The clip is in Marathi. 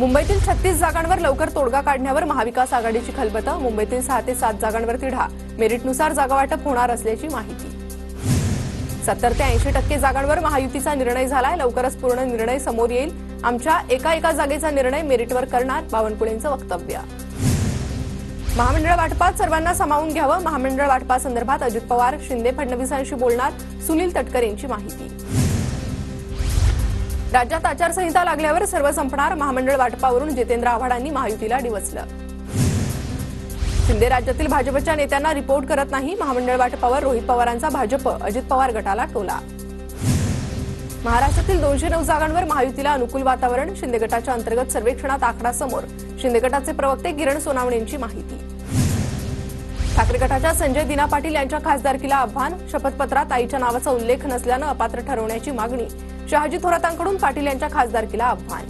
मुंबईतील 36 जागांवर लवकर तोडगा काढण्यावर महाविकास आघाडीची खलबतं। मुंबईतील 6 ते 7 जागांवर तिढा। मेरिटनुसार जागा वाटप होणार असल्याची माहिती। 70 ते 80% जागांवर महायुतीचा निर्णय झालाय। लवकरच पूर्ण निर्णय समोर येईल। आमच्या एका जागेचा निर्णय मेरिटवर करणार, बावनकुळेंचं वक्तव्य। महामंडळ वाटपात सर्वांना सामावून घ्यावं। महामंडळ वाटपासंदर्भात अजित पवार शिंदे फडणवीसांशी बोलणार, सुनील तटकरेंची माहिती। राज्यात आचारसंहिता लागल्यावर सर्व संपणार। महामंडळ वाटपावरून जितेंद्र आव्हाडांनी महायुतीला डिवचलं। शिंदे राज्यातील भाजपच्या नेत्यांना रिपोर्ट करत नाही। महामंडळ वाटपावर रोहित पवारांचा भाजप अजित पवार गटाला टोला। महाराष्ट्रातील 209 जागांवर महायुतीला अनुकूल वातावरण। शिंदे गटाच्या अंतर्गत सर्वेक्षणात आकडा समोर। शिंदे गटाचे प्रवक्ते किरण सोनावणेंची माहिती। ठाकरे गटाच्या संजय दिना पाटील यांच्या खासदारकीला आव्हान। शपथपत्रात आईच्या नावाचा उल्लेख नसल्यानं अपात्र ठरवण्याची मागणी। शहाजी थोरातांकडून पाटील यांच्या खासदारकीला आव्हान।